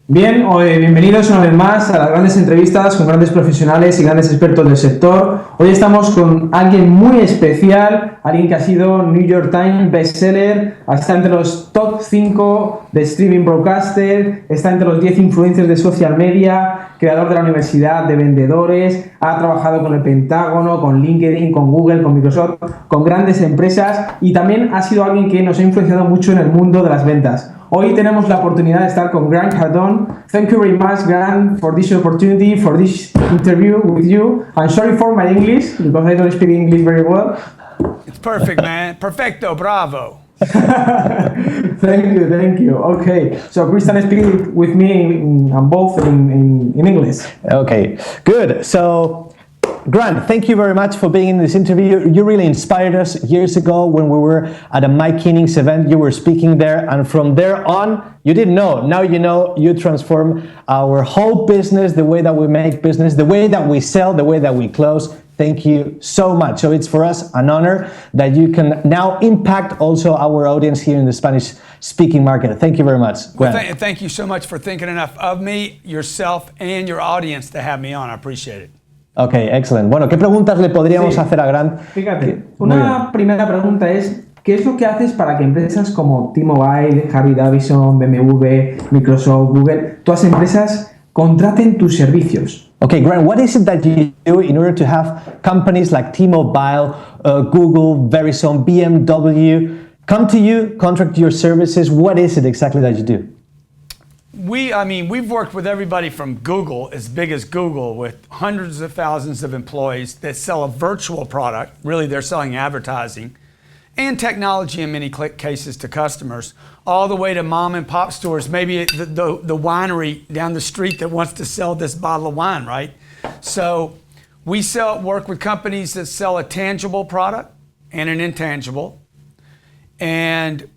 Bien, bienvenidos una vez más a las grandes entrevistas con grandes profesionales y grandes expertos del sector. Hoy estamos con alguien muy especial, alguien que ha sido New York Times bestseller, está entre los top 5 de streaming broadcaster, está entre los 10 influencers de social media, creador de la Universidad de Vendedores, ha trabajado con el Pentágono, con LinkedIn, con Google, con Microsoft, con grandes empresas y también ha sido alguien que nos ha influenciado mucho en el mundo de las ventas. Hoy tenemos la oportunidad de estar con Grant Cardone. Thank you very much, Grant, for this opportunity, for this interview with you. I'm sorry for my English, because I don't speak English very well. It's perfect, man. Perfecto, bravo. Thank you. Okay, so Christian speaking with me both in English. Okay, good. So, Grant, thank you very much for being in this interview. You really inspired us years ago when we were at a Mike Kinning's event. You were speaking there, and from there on, you didn't know. Now you know. You transform our whole business, the way that we make business, the way that we sell, the way that we close. Thank you so much. So it's for us an honor that you can now impact also our audience here in the Spanish-speaking market. Thank you very much. Well, thank you so much for thinking enough of me, yourself, and your audience to have me on. I appreciate it. Ok, excelente. Bueno, ¿qué preguntas le podríamos hacer a Grant? Fíjate, una primera pregunta es, ¿qué es lo que haces para que empresas como T-Mobile, Harley Davidson, BMW, Microsoft, Google, todas las empresas contraten tus servicios? Okay, Grant, what is it that you do in order to have companies like T-Mobile, Google, Verizon, BMW come to you, contract your services? What is it exactly that you do? We've worked with everybody from Google, as big as Google, with hundreds of thousands of employees that sell a virtual product. Really, they're selling advertising and technology in many cases to customers, all the way to mom and pop stores, maybe the winery down the street that wants to sell this bottle of wine, right? So we work with companies that sell a tangible product and an intangible. And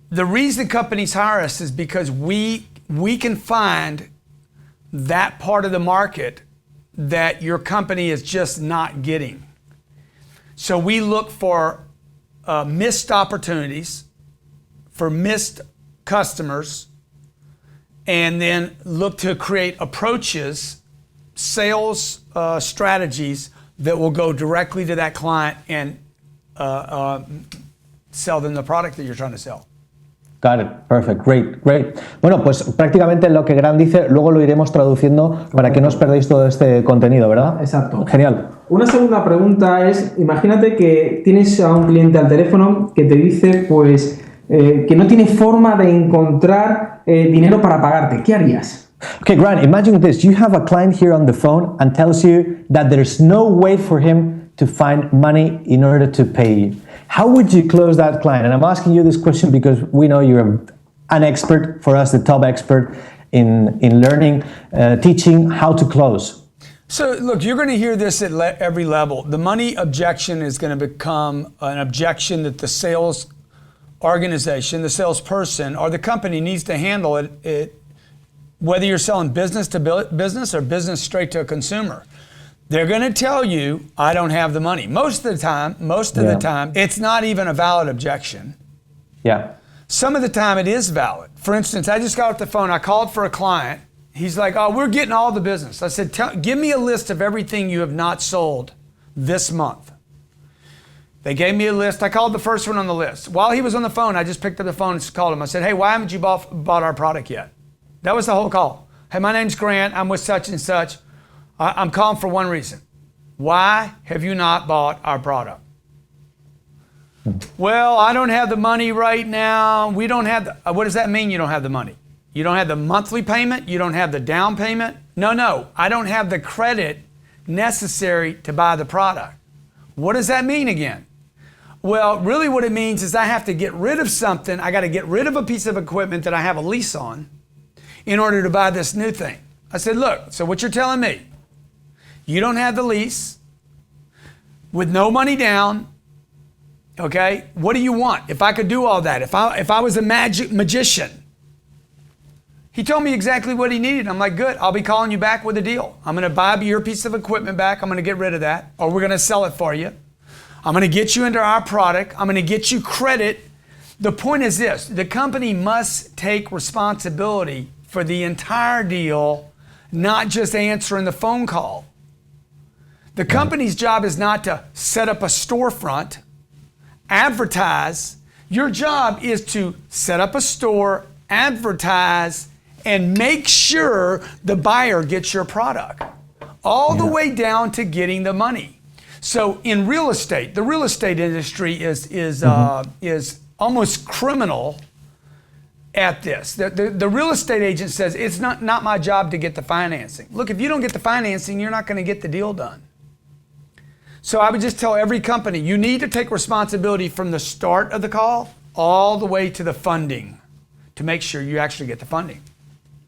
the reason companies hire us is because we can find that part of the market that your company is just not getting. So we look for missed opportunities, for missed customers, and then look to create approaches, sales strategies that will go directly to that client and sell them the product that you're trying to sell. Got it. Perfect. Great. Bueno, pues prácticamente lo que Grant dice, luego lo iremos traduciendo para que no os perdáis todo este contenido, ¿verdad? Exacto. Genial. Una segunda pregunta es, imagínate que tienes a un cliente al teléfono que te dice, pues, que no tiene forma de encontrar dinero para pagarte. ¿Qué harías? Okay, Grant, imagine this. You have a client here on the phone and tells you that there's no way for him to find money in order to pay you. How would you close that client? And I'm asking you this question because we know you're an expert, for us, the top expert in learning, teaching how to close. So look, you're going to hear this at every level. The money objection is going to become an objection that the sales organization, the salesperson, or the company needs to handle it whether you're selling business to business or business straight to a consumer. They're going to tell you, I don't have the money. Most of the time, it's not even a valid objection. Yeah. Some of the time it is valid. For instance, I just got off the phone. I called for a client. He's like, oh, we're getting all the business. I said, give me a list of everything you have not sold this month. They gave me a list. I called the first one on the list. While he was on the phone, I just picked up the phone and called him. I said, hey, why haven't you bought our product yet? That was the whole call. Hey, my name's Grant. I'm with such and such. I'm calling for one reason. Why have you not bought our product? Well, I don't have the money right now. We don't have what does that mean you don't have the money? You don't have the monthly payment? You don't have the down payment? No. I don't have the credit necessary to buy the product. What does that mean again? Well, really what it means is I have to get rid of something. I got to get rid of a piece of equipment that I have a lease on in order to buy this new thing. I said, look, so what you're telling me, you don't have the lease with no money down, okay? What do you want? If I could do all that, if I was a magician. He told me exactly what he needed. I'm like, good, I'll be calling you back with a deal. I'm going to buy your piece of equipment back. I'm going to get rid of that, or we're going to sell it for you. I'm going to get you into our product. I'm going to get you credit. The point is this, the company must take responsibility for the entire deal, not just answering the phone call. The company's job is not to set up a storefront, advertise. Your job is to set up a store, advertise, and make sure the buyer gets your product, all the way down to getting the money. So in real estate, the real estate industry is almost criminal at this. The real estate agent says, it's not my job to get the financing. Look, if you don't get the financing, you're not going to get the deal done. So I would just tell every company, you need to take responsibility from the start of the call all the way to the funding to make sure you actually get the funding.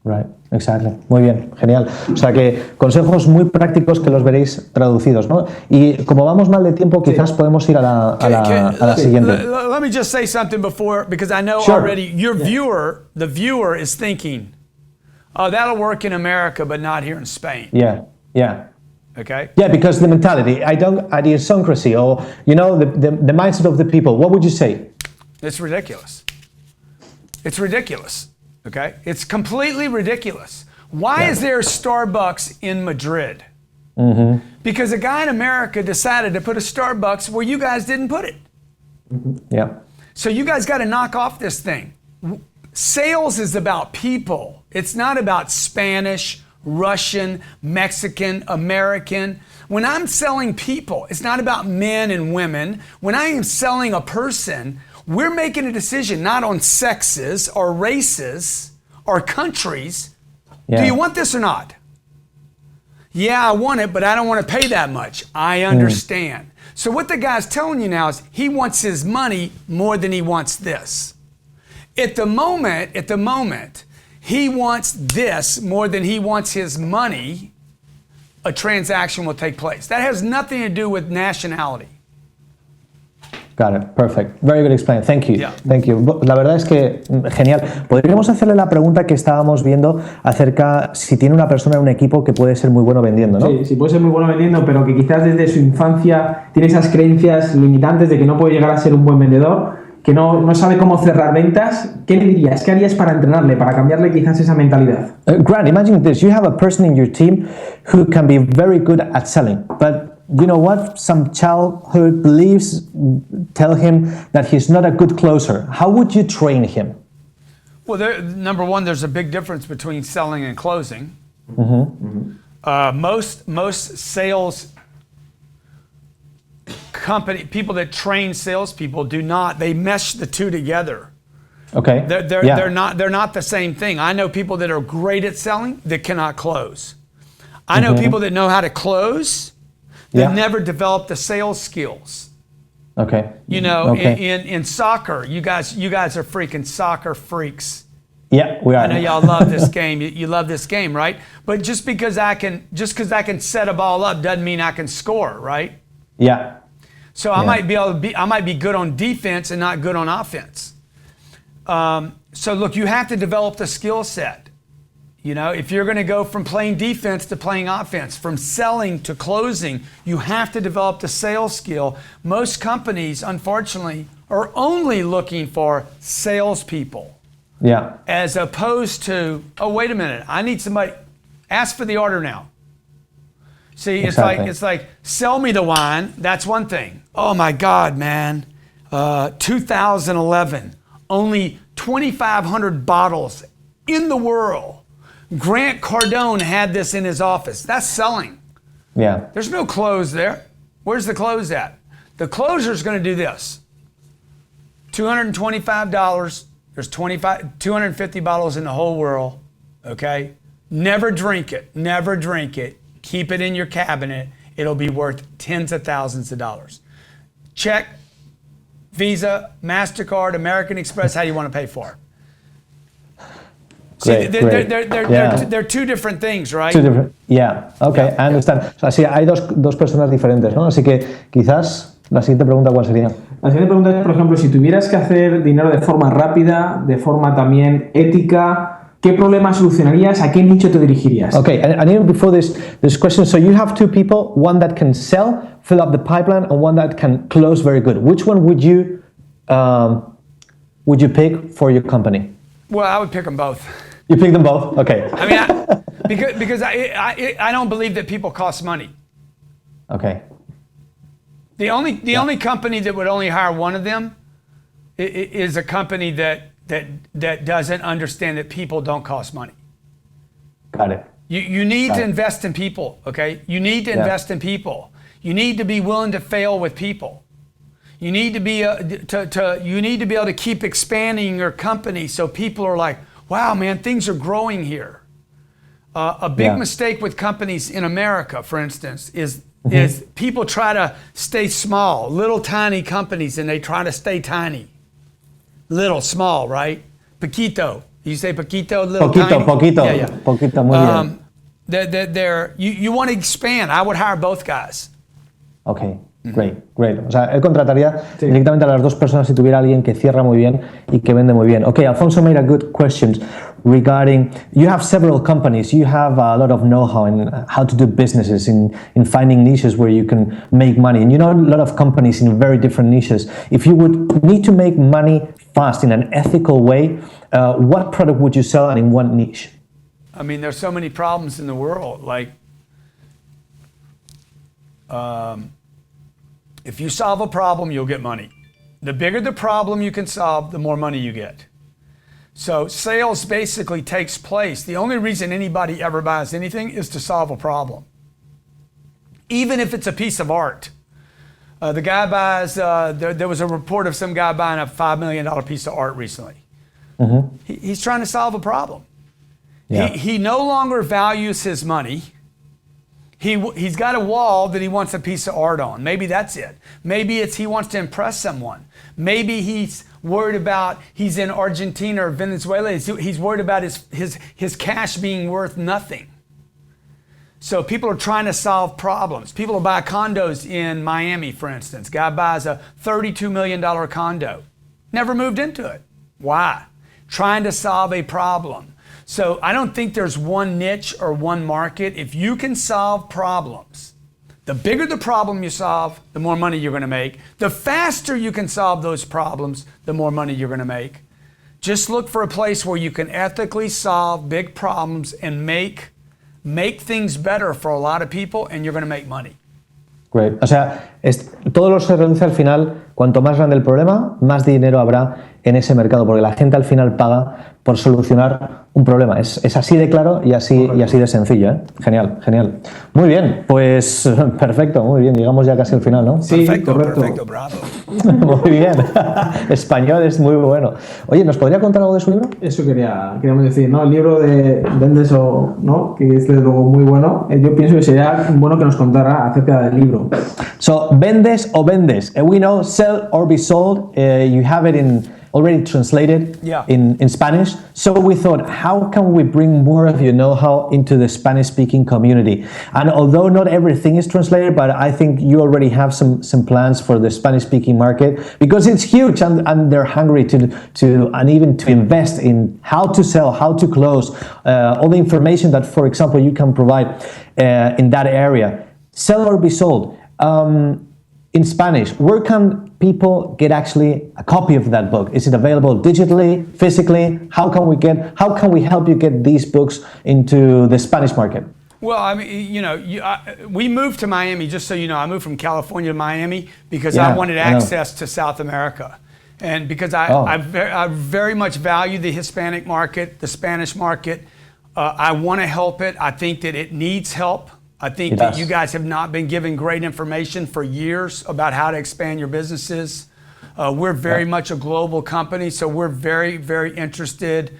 Right, exactly. Muy bien, genial. O sea que consejos muy prácticos que los veréis traducidos, ¿no? Y como vamos mal de tiempo, quizás podemos ir a la siguiente. Let me just say something before, because I know already your viewer, the viewer is thinking, oh, that'll work in America, but not here in Spain. Yeah. Okay. Yeah, because the mentality, idiosyncrasy, or the mindset of the people. What would you say? It's ridiculous. It's ridiculous. Okay, it's completely ridiculous. Why is there a Starbucks in Madrid? Because a guy in America decided to put a Starbucks where you guys didn't put it. Yeah. So you guys got to knock off this thing. Sales is about people. It's not about Spanish, Russian, Mexican, American. When I'm selling people, it's not about men and women. When I am selling a person, we're making a decision not on sexes or races or countries. Yeah. Do you want this or not? Yeah, I want it, but I don't want to pay that much. I understand. So what the guy's telling you now is he wants his money more than he wants this. At the moment, he wants this more than he wants his money, a transaction will take place. That has nothing to do with nationality. Got it. Perfect. Very good explained. Thank you. Yeah. Thank you. La verdad es que genial. Podríamos hacerle la pregunta que estábamos viendo acerca si tiene una persona en un equipo que puede ser muy bueno vendiendo, ¿no? Sí, puede ser muy bueno vendiendo, pero que quizás desde su infancia tiene esas creencias limitantes de que no puede llegar a ser un buen vendedor, que no sabe cómo cerrar ventas. ¿Qué le dirías? ¿Qué harías para entrenarle, para cambiarle quizás esa mentalidad? Grant, imagine this. You have a person in your team who can be very good at selling, but you know what? Some childhood beliefs tell him that he's not a good closer. How would you train him? Well, number one, there's a big difference between selling and closing. Most sales company people that train salespeople do not. They mesh the two together. Okay. They're not the same thing. I know people that are great at selling that cannot close. I know people that know how to close. They never developed the sales skills. Okay. You know, in soccer, you guys are freaking soccer freaks. Yeah, we are. I know y'all love this game. You love this game, right? But just because I can set a ball up doesn't mean I can score, right? Yeah. So I might be good on defense and not good on offense. So look, you have to develop the skill set. You know, if you're going to go from playing defense to playing offense, from selling to closing, you have to develop the sales skill. Most companies, unfortunately, are only looking for salespeople. Yeah. As opposed to, oh, wait a minute, I need somebody, ask for the order now. See, exactly. it's like, sell me the wine, that's one thing. Oh my God, man, 2011, only 2,500 bottles in the world. Grant Cardone had this in his office. That's selling. Yeah. There's no close there. Where's the close at? The closer's going to do this. $225. There's 250 bottles in the whole world. Okay? Never drink it. Never drink it. Keep it in your cabinet. It'll be worth tens of thousands of dollars. Check, Visa, MasterCard, American Express, how you want to pay for it. See, they're two different things, right? Two different, yeah, okay, I understand. Así hay dos personas diferentes, ¿no? Así que quizás la siguiente pregunta, ¿cuál sería? La siguiente pregunta es, por ejemplo, si tuvieras que hacer dinero de forma rápida, de forma también ética, ¿qué problema solucionarías? ¿A qué nicho te dirigirías? Okay, and even before this question, so you have two people, one that can sell, fill up the pipeline, and one that can close very good. Which one would you pick for your company? Well, I would pick them both. You pick them both? Okay. I mean, because I don't believe that people cost money. Okay. The only company that would only hire one of them is a company that doesn't understand that people don't cost money. Got it. You need to invest in people, okay? You need to invest in people. You need to be willing to fail with people. You need to be you need to be able to keep expanding your company so people are like, wow, man, things are growing here. A big mistake with companies in America, for instance, is people try to stay small, little tiny companies, and they try to stay tiny. Little, small, right? Poquito. You say poquito, little, tiny? Poquito. Yeah. Poquito, muy bien. You want to expand. I would hire both guys. Ok, great. O sea, él contrataría directamente a las dos personas si tuviera alguien que cierra muy bien y que vende muy bien. Okay, Alfonso made a good question regarding, you have several companies, you have a lot of know-how in how to do businesses, in finding niches where you can make money. And you know a lot of companies in very different niches. If you would need to make money fast in an ethical way, what product would you sell and in what niche? I mean, there's so many problems in the world. Like, if you solve a problem, you'll get money. The bigger the problem you can solve, the more money you get. So sales basically takes place. The only reason anybody ever buys anything is to solve a problem. Even if it's a piece of art. The guy buys, there was a report of some guy buying a $5 million piece of art recently. Mm-hmm. He's trying to solve a problem. Yeah. He no longer values his money. He's got a wall that he wants a piece of art on. Maybe that's it. Maybe it's he wants to impress someone. Maybe he's worried about, he's in Argentina or Venezuela, he's worried about his cash being worth nothing. So people are trying to solve problems. People will buy condos in Miami, for instance. Guy buys a $32 million condo. Never moved into it. Why? Trying to solve a problem. So I don't think there's one niche or one market. If you can solve problems, the bigger the problem you solve, the more money you're going to make. The faster you can solve those problems, the more money you're going to make. Just look for a place where you can ethically solve big problems and make things better for a lot of people, and you're going to make money. Great. O sea, todo lo se reduce al final, cuanto más grande el problema, más dinero habrá en ese mercado, porque la gente al final paga por solucionar un problema. Es así de claro y así de sencillo, ¿eh? Genial. Muy bien, pues perfecto, muy bien. Llegamos ya casi al final, ¿no? Sí, perfecto, bravo. Muy bien. Español es muy bueno. Oye, ¿nos podría contar algo de su libro? Eso queríamos decir, ¿no? El libro de Vendes o no, que es desde luego muy bueno. Yo pienso que sería bueno que nos contara acerca del libro. So, Vendes o Vendes. We know sell or be sold. You have it already translated in Spanish. So we thought, how can we bring more of your know-how into the Spanish-speaking community? And although not everything is translated, but I think you already have some plans for the Spanish-speaking market, because it's huge and they're hungry to and even to invest in how to sell, how to close, all the information that, for example, you can provide in that area. Sell or be sold. In Spanish, where can people get actually a copy of that book? Is it available digitally, physically? How can we help you get these books into the Spanish market? Well, I mean, we moved to Miami, just so you know. I moved from California to Miami because I wanted access to South America. And because I very much value the Hispanic market, the Spanish market. I want to help it. I think that it needs help. I think that you guys have not been given great information for years about how to expand your businesses. We're very much a global company, so we're very, very interested.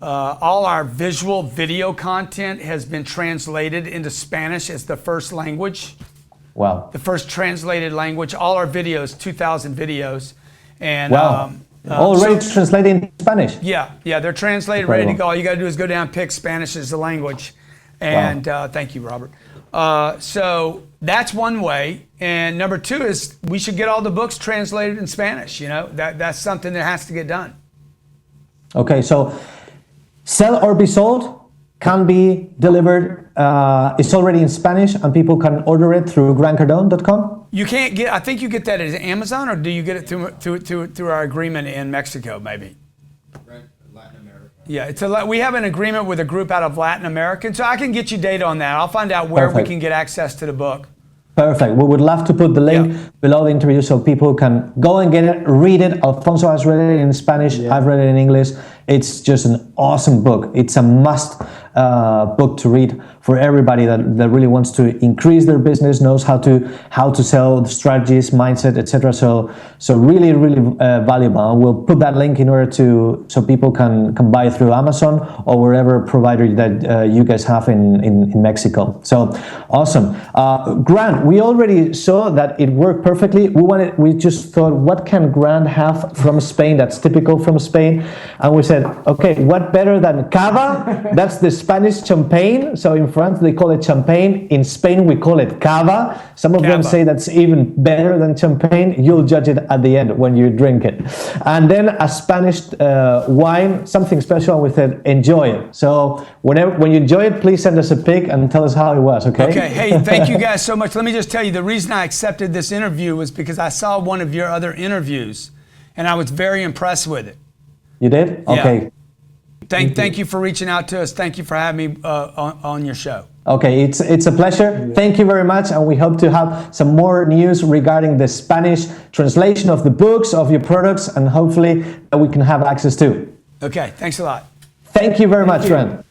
All our video content has been translated into Spanish as the first language. Wow. The first translated language. All our videos, 2,000 videos. And already translated into Spanish? Yeah, they're translated, ready to go. All you got to do is go down and pick Spanish as the language. And thank you, Robert. So that's one way. And number two is we should get all the books translated in Spanish. That's something that has to get done. Okay, so sell or be sold can be delivered. It's already in Spanish and people can order it through grantcardone.com. You can't get, I think you get that at Amazon, or do you get it through our agreement in Mexico, maybe? Latin America. Yeah, we have an agreement with a group out of Latin America, so I can get you data on that. I'll find out where we can get access to the book. Perfect. We would love to put the link below the interview so people can go and get it, read it. Alfonso has read it in Spanish. I've read it in English. It's just an awesome book. It's a must book to read for everybody that really wants to increase their business, knows how to sell, the strategies, mindset, etc. So really valuable. And we'll put that link in order so people can buy through Amazon or wherever provider that you guys have in Mexico. So awesome. Grant, we already saw that it worked perfectly. We just thought, what can Grant have from Spain that's typical from Spain? And we said, okay, what better than cava? That's the Spanish champagne. So in France they call it champagne. In Spain we call it cava. Some of them say that's even better than champagne. You'll judge it at the end when you drink it. And then a Spanish wine, something special. We said, enjoy it. So when you enjoy it, please send us a pic and tell us how it was. Okay. Okay. Hey, thank you guys so much. Let me just tell you, the reason I accepted this interview was because I saw one of your other interviews and I was very impressed with it. You did? Okay. Yeah. Thank you for reaching out to us. Thank you for having me on your show. Okay, it's a pleasure. Thank you very much, and we hope to have some more news regarding the Spanish translation of the books, of your products, and hopefully that we can have access to. Okay, thanks a lot. Thank you very much, Grant.